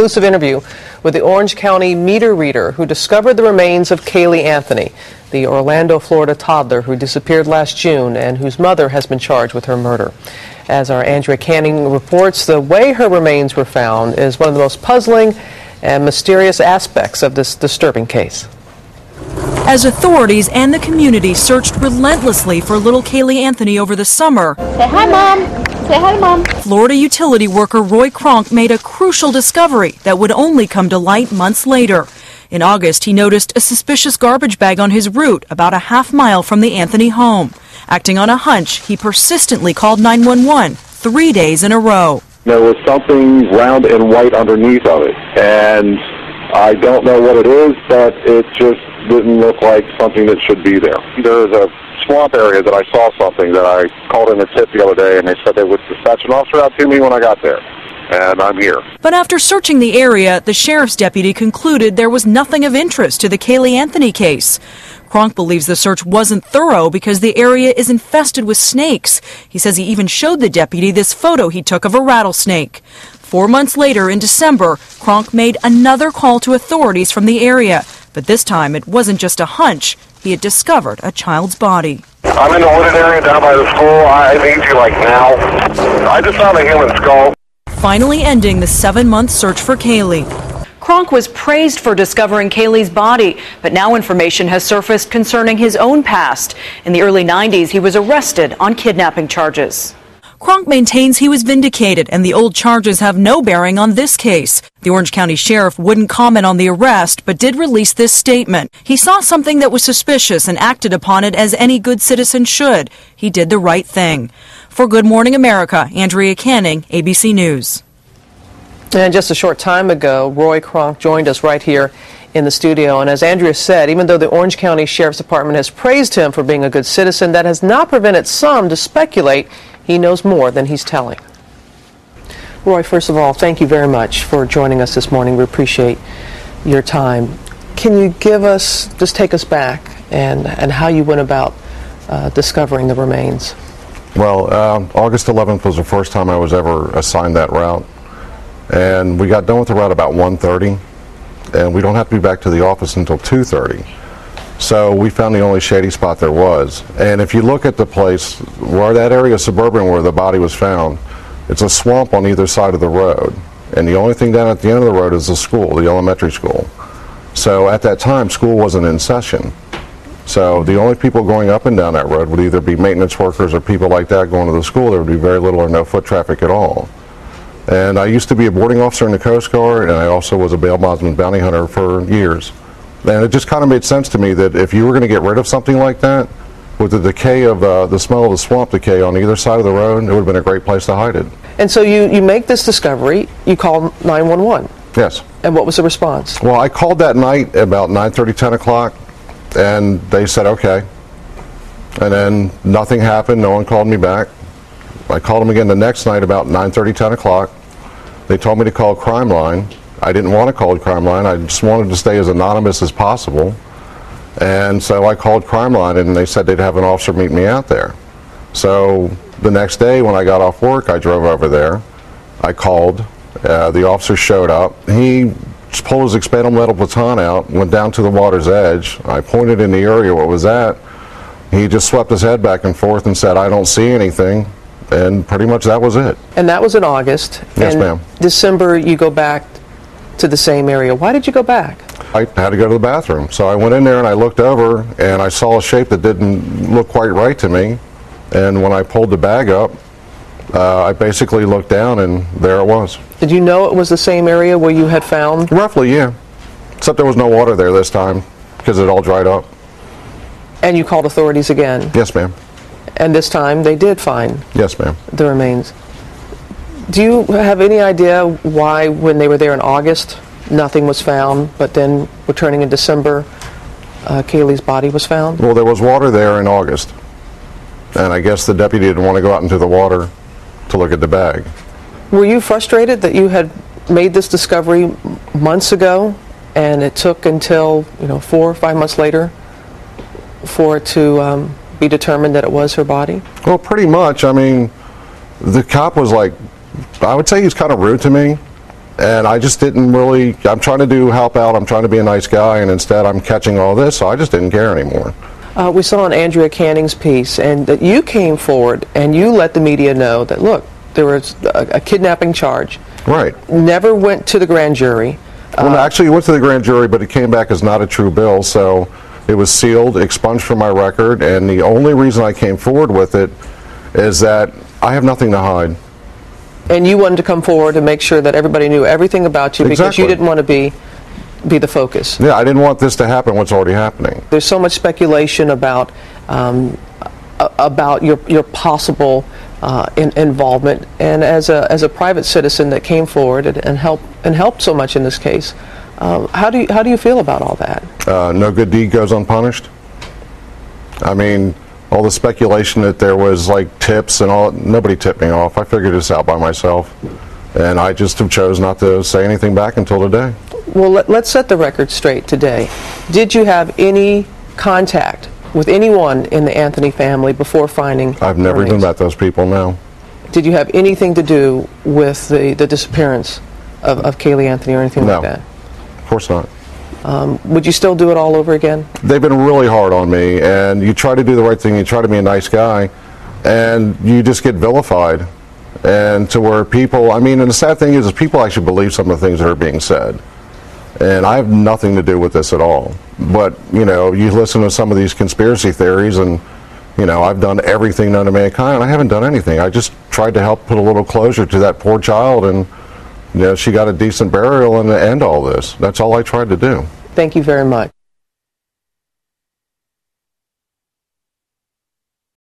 exclusive interview with the Orange County meter reader who discovered the remains of Caylee Anthony, the Orlando, Florida toddler who disappeared last June and whose mother has been charged with her murder. As our Andrea Canning reports, the way her remains were found is one of the most puzzling and mysterious aspects of this disturbing case. As authorities and the community searched relentlessly for little Caylee Anthony over the summer, Say hi, Mom. Say hi, Mom. Florida utility worker Roy Kronk made a crucial discovery that would only come to light months later. In August, he noticed a suspicious garbage bag on his route about a half-mile from the Anthony home. Acting on a hunch, he persistently called 911 3 days in a row. There was something round and white underneath of it, and I don't know what it is, but it just didn't look like something that should be there. There's a swamp area that I saw something that I called in a tip the other day, and they said they would dispatch an officer out to me when I got there, and I'm here. But after searching the area, the sheriff's deputy concluded there was nothing of interest to the Caylee Anthony case. Kronk believes the search wasn't thorough because the area is infested with snakes. He says he even showed the deputy this photo he took of a rattlesnake. 4 months later, in December, Kronk made another call to authorities from the area. But this time, it wasn't just a hunch. He had discovered a child's body. I'm in the wooded area down by the school. I need you like now. I just found a human skull. Finally ending the 7-month search for Caylee. Kronk was praised for discovering Caylee's body, but now information has surfaced concerning his own past. In the early 90s, he was arrested on kidnapping charges. Kronk maintains he was vindicated and the old charges have no bearing on this case. The Orange County Sheriff wouldn't comment on the arrest, but did release this statement. He saw something that was suspicious and acted upon it as any good citizen should. He did the right thing. For Good Morning America, Andrea Canning, ABC News. And just a short time ago, Roy Kronk joined us right here in the studio. And as Andrea said, even though the Orange County Sheriff's Department has praised him for being a good citizen, that has not prevented some to speculate he knows more than he's telling. Roy, first of all, thank you very much for joining us this morning. We appreciate your time. Can you just take us back and how you went about discovering the remains? Well, August 11th was the first time I was ever assigned that route. And we got done with the route about 1:30, and we don't have to be back to the office until 2:30. So we found the only shady spot there was. And if you look at the place, where that area of suburban where the body was found, it's a swamp on either side of the road. And the only thing down at the end of the road is the school, the elementary school. So at that time, school wasn't in session. So the only people going up and down that road would either be maintenance workers or people like that going to the school. There would be very little or no foot traffic at all. And I used to be a boarding officer in the Coast Guard, and I also was a bail bondsman bounty hunter for years. And it just kind of made sense to me that if you were going to get rid of something like that, with the decay of the smell of the swamp decay on either side of the road, it would have been a great place to hide it. And so you make this discovery, you call 911. Yes. And what was the response? Well, I called that night about 9:30, 10 o'clock, and they said, okay. And then nothing happened, no one called me back. I called them again the next night about 9:30, 10 o'clock. They told me to call Crime Line. I didn't want to call Crime Line. I just wanted to stay as anonymous as possible. And so I called Crime Line, and they said they'd have an officer meet me out there. So the next day when I got off work, I drove over there. I called. The officer showed up. He just pulled his expandable metal baton out, went down to the water's edge. I pointed in the area what was that. He just swept his head back and forth and said, I don't see anything. And pretty much that was it. And that was in August. Yes, ma'am. December, you go back to the same area. Why did you go back? I had to go to the bathroom. So I went in there and I looked over and I saw a shape that didn't look quite right to me. And when I pulled the bag up, I basically looked down and there it was. Did you know it was the same area where you had found? Roughly, yeah. Except there was no water there this time because it all dried up. And you called authorities again? Yes, ma'am. And this time they did find? Yes, ma'am. The remains. Do you have any idea why, when they were there in August, nothing was found, but then returning in December, Caylee's body was found? Well, there was water there in August, and I guess the deputy didn't want to go out into the water to look at the bag. Were you frustrated that you had made this discovery months ago, and it took until 4 or 5 months later for it to be determined that it was her body? Well, pretty much. I mean, the cop was like, I would say he's kind of rude to me. And I just didn't really, I'm trying to help out, I'm trying to be a nice guy, and instead I'm catching all this, so I just didn't care anymore. We saw in Andrea Canning's piece, and that you came forward and you let the media know that, look, there was a kidnapping charge. Right. Never went to the grand jury. Well, actually, it went to the grand jury, but it came back as not a true bill, so it was sealed, expunged from my record, and the only reason I came forward with it is that I have nothing to hide. And you wanted to come forward and make sure that everybody knew everything about you because Exactly. you didn't want to be the focus. Yeah, I didn't want this to happen, what's already happening. There's so much speculation about your possible involvement, and as a private citizen that came forward and helped so much in this case, how do you feel about all that? No good deed goes unpunished. I mean, all the speculation that there was like tips and all, nobody tipped me off. I figured this out by myself, and I just have chose not to say anything back until today. Well, let's set the record straight today. Did you have any contact with anyone in the Anthony family before finding I've never even met those people, no. Did you have anything to do with the disappearance of Caylee Anthony or anything like that? No, of course not. Would you still do it all over again? They've been really hard on me, and you try to do the right thing, you try to be a nice guy, and you just get vilified. And to where people, I mean, and the sad thing is people actually believe some of the things that are being said. And I have nothing to do with this at all. But, you know, you listen to some of these conspiracy theories, and, you know, I've done everything known to mankind. I haven't done anything. I just tried to help put a little closure to that poor child, and, you know, she got a decent burial and end all this. That's all I tried to do. Thank you very much.